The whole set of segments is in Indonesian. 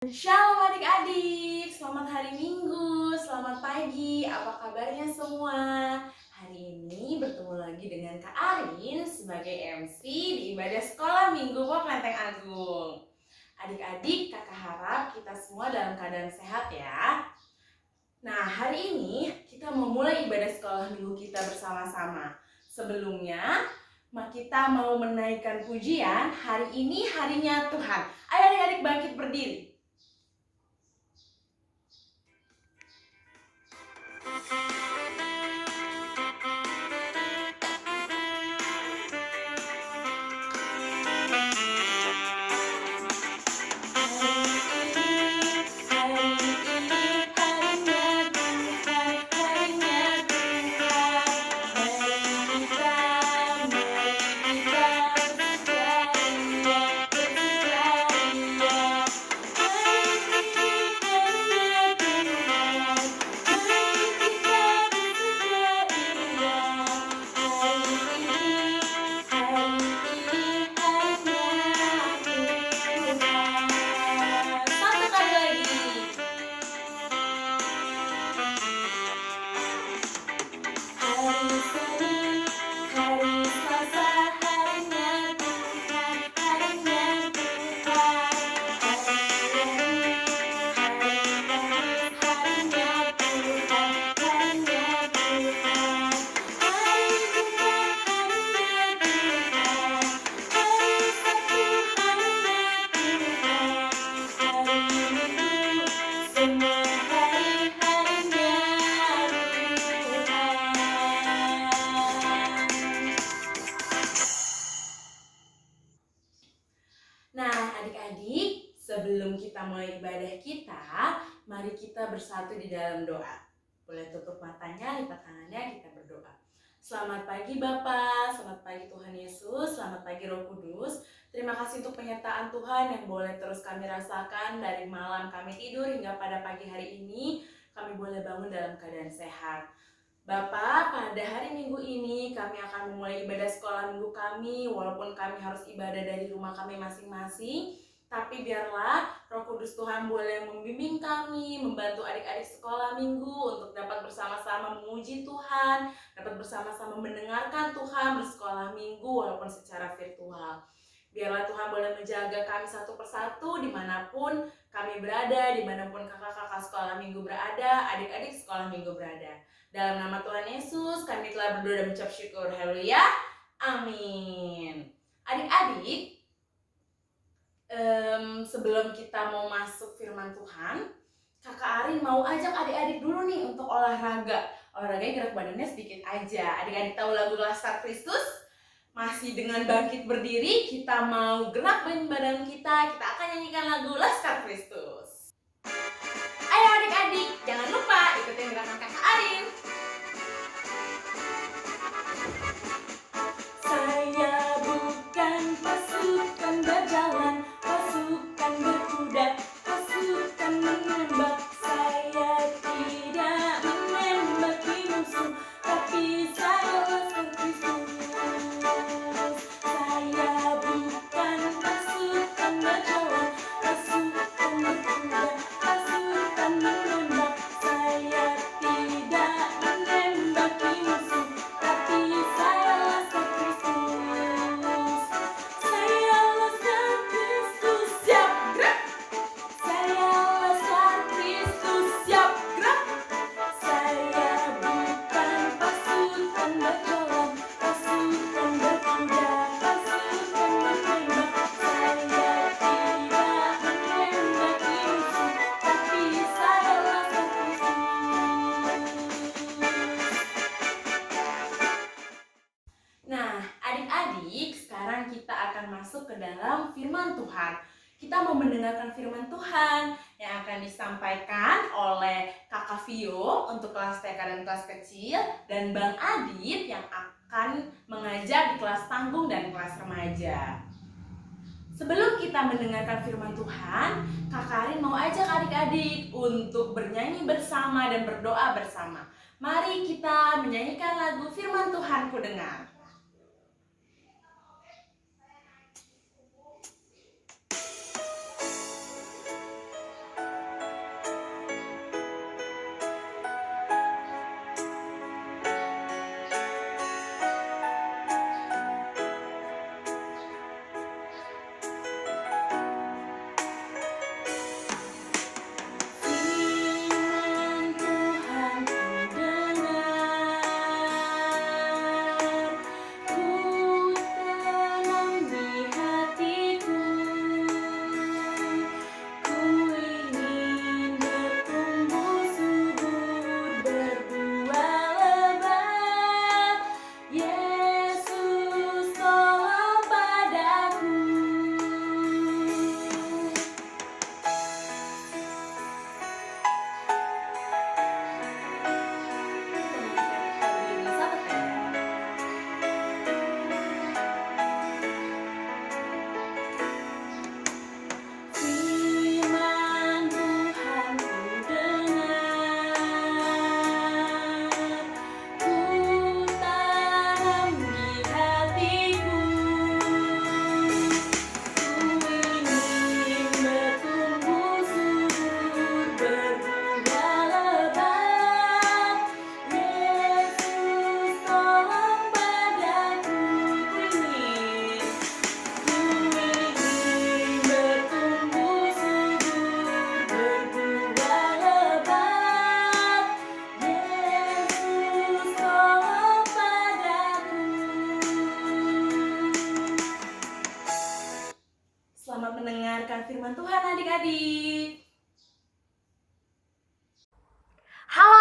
Shalom adik-adik, selamat hari Minggu, selamat pagi, apa kabarnya semua? Hari ini bertemu lagi dengan Kak Arin sebagai MC di ibadah sekolah Minggu Pop Lenteng Agung. Adik-adik, kakak harap kita semua dalam keadaan sehat ya. Nah, hari ini kita memulai ibadah sekolah Minggu kita bersama-sama. Sebelumnya, kita mau menaikkan pujian, hari ini harinya Tuhan. Ayo adik-adik bangkit berdiri. Nah, adik-adik, sebelum kita mulai ibadah kita, mari kita bersatu di dalam doa. Boleh tutup matanya, lipat tangannya, kita berdoa. Selamat pagi Bapak, selamat pagi Tuhan Yesus, selamat pagi Roh Kudus. Terima kasih untuk penyertaan Tuhan yang boleh terus kami rasakan dari malam kami tidur hingga pada pagi hari ini. Kami boleh bangun dalam keadaan sehat. Bapak, pada hari Minggu ini kami akan memulai ibadah sekolah Minggu kami, walaupun kami harus ibadah dari rumah kami masing-masing, tapi biarlah Roh Kudus Tuhan boleh membimbing kami, membantu adik-adik sekolah Minggu untuk dapat bersama-sama memuji Tuhan, dapat bersama-sama mendengarkan Tuhan bersekolah Minggu walaupun secara virtual. Biarlah Tuhan boleh menjaga kami satu persatu dimanapun kami berada, dimanapun kakak-kakak sekolah Minggu berada, adik-adik sekolah Minggu berada. Dalam nama Tuhan Yesus, kami telah berdoa dan mengucap syukur. Haleluya. Amin. Adik-adik, sebelum kita mau masuk firman Tuhan, Kakak Arin mau ajak adik-adik dulu nih untuk olahraga. Olahraganya gerak badannya sedikit aja. Adik-adik tahu lagu Laskar Kristus? Masih dengan bangkit berdiri, kita mau gerak badan kita. Kita akan nyanyikan lagu Laskar Kristus. Ayo adik-adik, jangan lupa ikutin gerakan Kakak Arin. Saya bukan pasukan berjalan, pasukan berkuda, pasukan menembak. Saya tidak menembaki musuh, tapi saya Laskar Kristus. Saya bukan pasukan berjalan, pasukan berkuda, pasukan menembak. Saya tidak menembaki musuh, tapi saya Laskar Kristus. Saya Laskar Kristus, siap gerak. Saya Laskar Kristus, siap gerak. Saya bukan pasukan berjalan, pasukan berkuda, pasukan menembak. Saya tidak menembaki musuh, tapi saya Laskar Kristus. Nah, adik-adik, sekarang kita akan masuk ke dalam firman Tuhan. Kita mau mendengarkan firman Tuhan yang akan disampaikan oleh Kakak Vio untuk kelas TK dan kelas kecil, dan Bang Adit yang akan mengajar di kelas tanggung dan kelas remaja. Sebelum kita mendengarkan firman Tuhan, Kakak Arin mau ajak adik-adik untuk bernyanyi bersama dan berdoa bersama. Mari kita menyanyikan lagu Firman Tuhan Ku Dengar.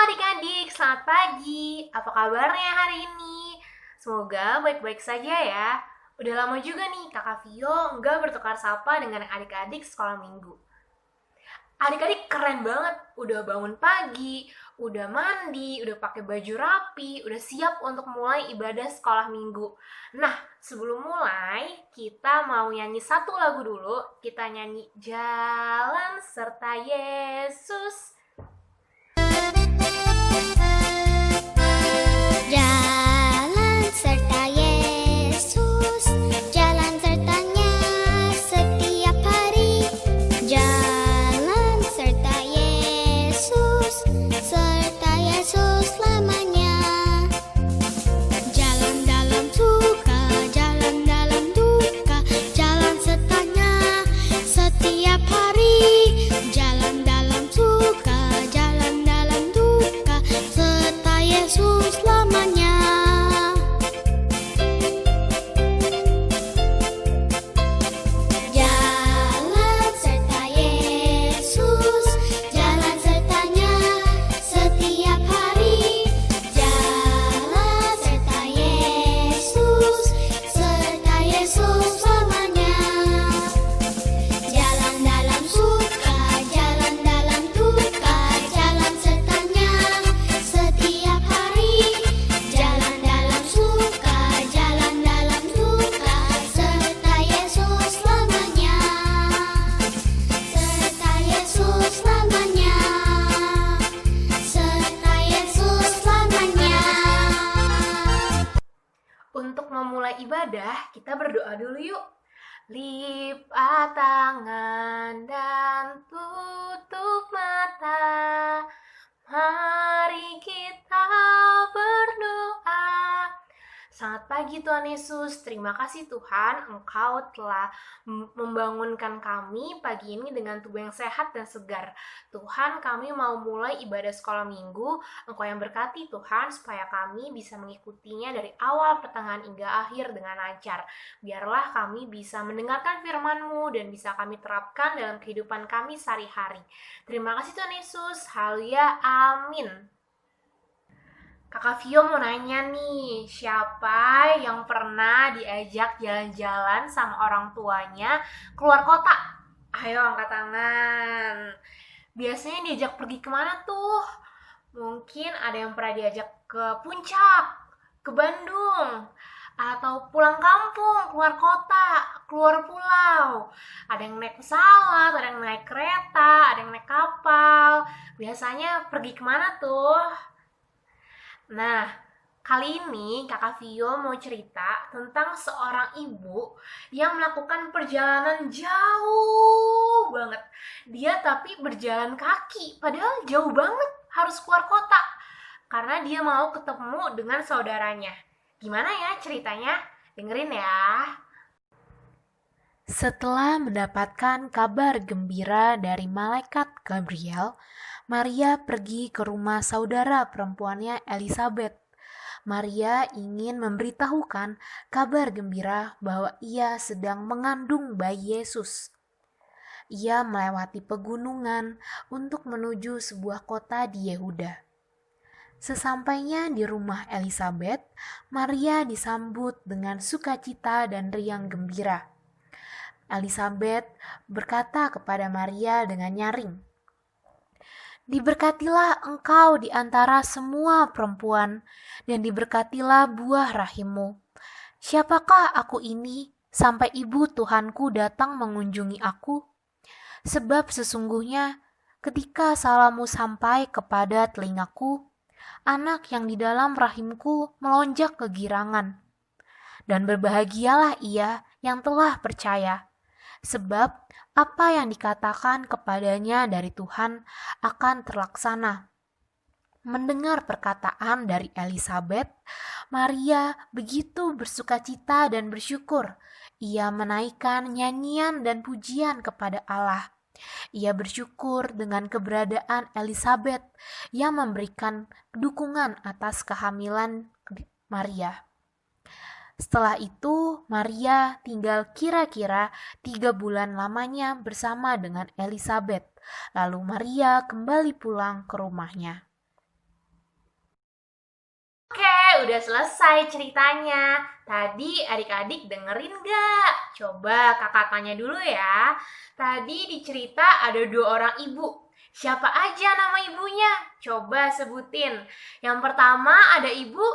adik-adik, selamat pagi. Apa kabarnya hari ini? Semoga baik-baik saja ya. Udah lama juga nih Kakak Vio nggak bertukar sapa dengan adik-adik sekolah minggu. Adik-adik keren banget, udah bangun pagi, udah mandi, udah pakai baju rapi, udah siap untuk mulai ibadah sekolah minggu. Nah, sebelum mulai, kita mau nyanyi satu lagu dulu. Kita nyanyi Jalan Serta Yesus. Jalan serta Yesus, jalan sertanya setiap hari. Jalan serta Yesus selamanya. Jalan dalam suka, jalan dalam duka, jalan sertanya setiap hari. Jalan dalam suka, jalan dalam duka, serta Yesus selamanya. Jalan serta Yesus, jalan sertanya setiap hari. Jalan serta Yesus selamanya. Jalan dalam suka, jalan dalam duka, jalan sertanya setiap hari. Jalan dalam suka, jalan dalam duka, serta Yesus selamanya. Serta Yesus selamanya. Serta Yesus selamanya. Untuk memulai ibadah, kita berdoa dulu yuk. Lipat tangan dan tutup mata. Mari kita berdoa. Selamat pagi Tuhan Yesus, terima kasih Tuhan, Engkau telah membangunkan kami pagi ini dengan tubuh yang sehat dan segar. Tuhan, kami mau mulai ibadah sekolah minggu, Engkau yang berkati Tuhan, supaya kami bisa mengikutinya dari awal, pertengahan, hingga akhir dengan lancar. Biarlah kami bisa mendengarkan firman-Mu dan bisa kami terapkan dalam kehidupan kami sehari-hari. Terima kasih Tuhan Yesus, haleluya, amin. Kakak Vio mau nanya nih, siapa yang pernah diajak jalan-jalan sama orang tuanya keluar kota? Ayo angkat tangan. Biasanya diajak pergi kemana tuh? Mungkin ada yang pernah diajak ke puncak, ke Bandung, atau pulang kampung, keluar kota, keluar pulau. Ada yang naik pesawat, ada yang naik kereta, ada yang naik kapal. Biasanya pergi kemana tuh? Nah, kali ini Kakak Vio mau cerita tentang seorang ibu yang melakukan perjalanan jauh banget. Dia tapi berjalan kaki, padahal jauh banget, harus keluar kota. Karena dia mau ketemu dengan saudaranya. Gimana ya ceritanya? Dengerin ya. Setelah mendapatkan kabar gembira dari malaikat Gabriel, Maria pergi ke rumah saudara perempuannya Elizabeth. Maria ingin memberitahukan kabar gembira bahwa ia sedang mengandung bayi Yesus. Ia melewati pegunungan untuk menuju sebuah kota di Yehuda. Sesampainya di rumah Elizabeth, Maria disambut dengan sukacita dan riang gembira. Elizabeth berkata kepada Maria dengan nyaring, "Diberkatilah engkau di antara semua perempuan, dan diberkatilah buah rahimmu. Siapakah aku ini sampai ibu Tuhanku datang mengunjungi aku? Sebab sesungguhnya ketika salammu sampai kepada telingaku, anak yang di dalam rahimku melonjak kegirangan. Dan berbahagialah ia yang telah percaya, sebab apa yang dikatakan kepadanya dari Tuhan akan terlaksana." Mendengar perkataan dari Elizabeth, Maria begitu bersukacita dan bersyukur. Ia menaikkan nyanyian dan pujian kepada Allah. Ia bersyukur dengan keberadaan Elizabeth yang memberikan dukungan atas kehamilan Maria. Setelah itu, Maria tinggal kira-kira 3 bulan lamanya bersama dengan Elizabeth. Lalu Maria kembali pulang ke rumahnya. udah selesai ceritanya. Tadi adik-adik dengerin gak? Coba kakak tanya dulu ya. Tadi di cerita ada 2 orang ibu. Siapa aja nama ibunya? Coba sebutin. Yang pertama ada ibu.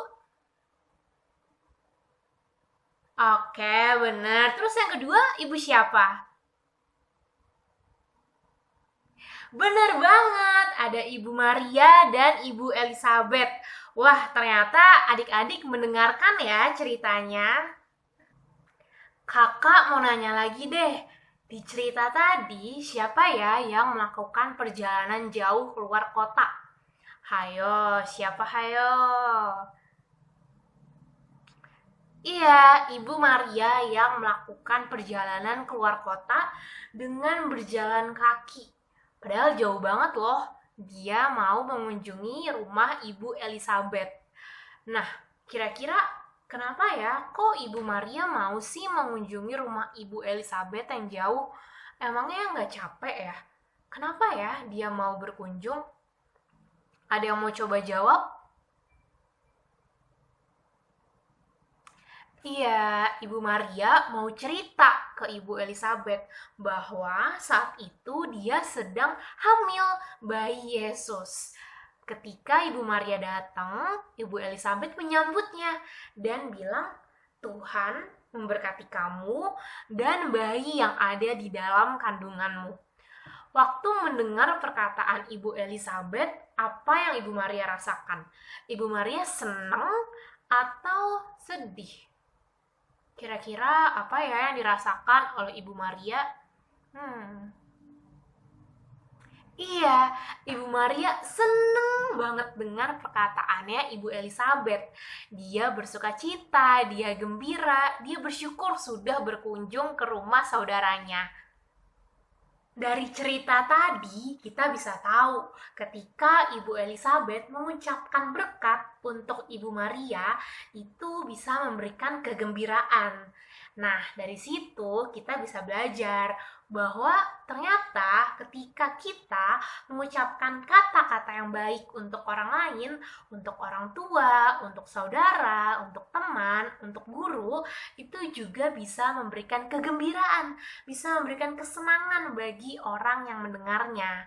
Oke, bener. Terus yang kedua, ibu siapa? Bener banget, ada Ibu Maria dan Ibu Elizabeth. Wah, ternyata adik-adik mendengarkan ya ceritanya. Kakak mau nanya lagi deh. Di cerita tadi, siapa ya yang melakukan perjalanan jauh keluar kota? Hayo, siapa hayo? Iya, Ibu Maria yang melakukan perjalanan keluar kota dengan berjalan kaki. Padahal jauh banget loh, dia mau mengunjungi rumah Ibu Elizabeth. Nah, kira-kira kenapa ya kok Ibu Maria mau sih mengunjungi rumah Ibu Elizabeth yang jauh? Emangnya nggak capek ya? Kenapa ya dia mau berkunjung? Ada yang mau coba jawab? Iya, Ibu Maria mau cerita ke Ibu Elizabeth bahwa saat itu dia sedang hamil bayi Yesus. Ketika Ibu Maria datang, Ibu Elizabeth menyambutnya dan bilang, "Tuhan memberkati kamu dan bayi yang ada di dalam kandunganmu." Waktu mendengar perkataan Ibu Elizabeth, apa yang Ibu Maria rasakan? Ibu Maria senang atau sedih? Kira-kira apa ya yang dirasakan oleh Ibu Maria? Iya, Ibu Maria seneng banget dengar perkataannya Ibu Elizabeth. Dia bersuka cita, dia gembira, dia bersyukur sudah berkunjung ke rumah saudaranya. Dari cerita tadi, kita bisa tahu ketika Ibu Elizabeth mengucapkan berkat untuk Ibu Maria, itu bisa memberikan kegembiraan. Nah, dari situ kita bisa belajar bahwa ternyata ketika kita mengucapkan kata-kata yang baik untuk orang lain, untuk orang tua, untuk saudara, untuk teman, untuk guru, itu juga bisa memberikan kegembiraan, bisa memberikan kesenangan bagi orang yang mendengarnya.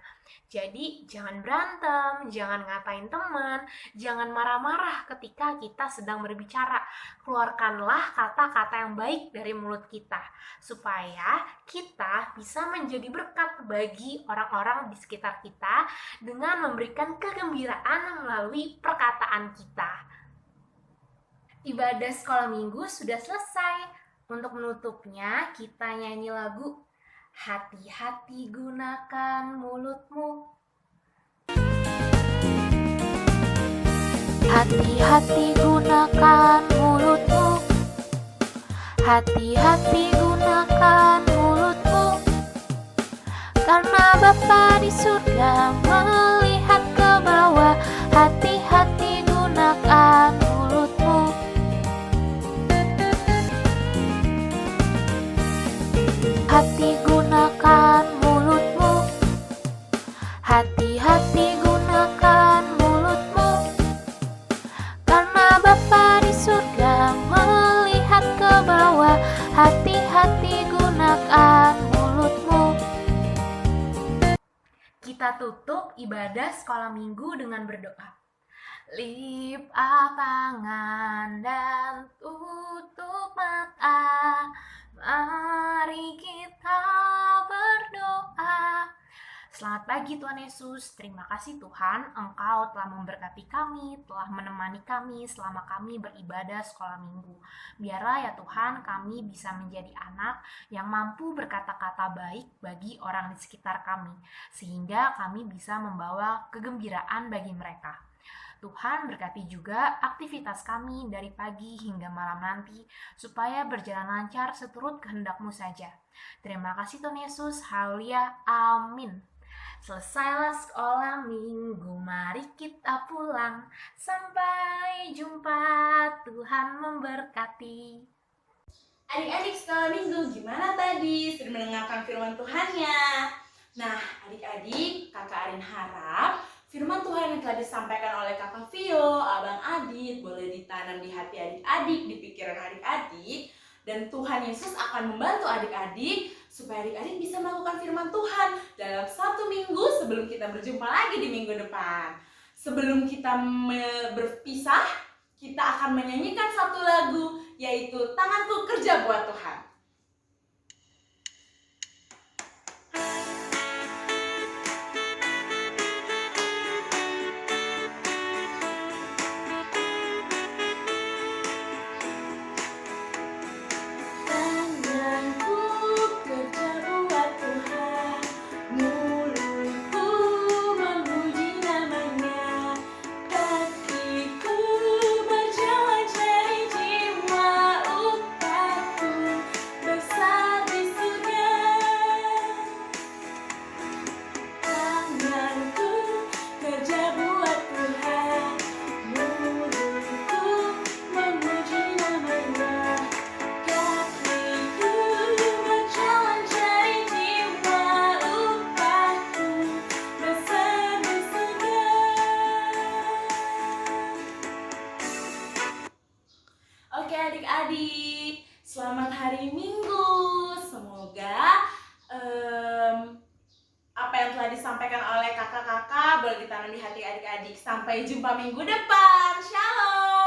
Jadi jangan berantem, jangan ngatain teman, jangan marah-marah ketika kita sedang berbicara. Keluarkanlah kata-kata yang baik dari mulut kita, supaya kita bisa menjadi berkat bagi orang-orang di sekitar kita dengan memberikan kegembiraan melalui perkataan kita. Ibadah sekolah minggu sudah selesai. Untuk menutupnya, kita nyanyi lagu "Hati-hati gunakan mulutmu". Hati-hati gunakan mulutmu. Hati-hati gunakan mulutmu. Karena Bapa di surga melihat ke bawah. Hati-hati gunakan mulutmu. Hati gunakan mulutmu. Hati-hati gunakan mulutmu. Karena Bapa di surga melihat ke bawah. Hati-hati gunakan mulutmu. Kita tutup ibadah sekolah minggu dengan berdoa. Lipat tangan dan tutup mata. Mari kita berdoa. Selamat pagi Tuhan Yesus. Terima kasih Tuhan, Engkau telah memberkati kami, telah menemani kami selama kami beribadah sekolah minggu. Biarlah ya Tuhan, kami bisa menjadi anak yang mampu berkata-kata baik bagi orang di sekitar kami, sehingga kami bisa membawa kegembiraan bagi mereka. Tuhan berkati juga aktivitas kami dari pagi hingga malam nanti, supaya berjalan lancar seturut kehendak-Mu saja. Terima kasih Tuhan Yesus, haleluya, amin. Selesailah sekolah minggu, mari kita pulang. Sampai jumpa, Tuhan memberkati. Adik-adik sekolah minggu, gimana tadi? Sudah mendengarkan firman Tuhannya? Nah, adik-adik, Kakak Arin harap Firman Tuhan yang telah disampaikan oleh Kakak Vio, Abang Adit, boleh ditanam di hati adik-adik, di pikiran adik-adik. Dan Tuhan Yesus akan membantu adik-adik supaya adik-adik bisa melakukan firman Tuhan dalam 1 minggu sebelum kita berjumpa lagi di minggu depan. Sebelum kita berpisah, kita akan menyanyikan satu lagu, yaitu Tanganku Kerja Buat Tuhan. Tanganku kerja buat Tuhan, mulutku memuji namanya, kakiku berjalan cari jiwa, upahku besar di surga. Tanganku kerja buat Tuhan, mulutku memuji namanya, kakiku berjalan cari jiwa, upahku besar di surga. Oke adik-adik, selamat hari Minggu. Semoga apa yang telah disampaikan oleh kakak-kakak boleh ditanam di hati adik-adik. Sampai jumpa minggu depan. Shalom.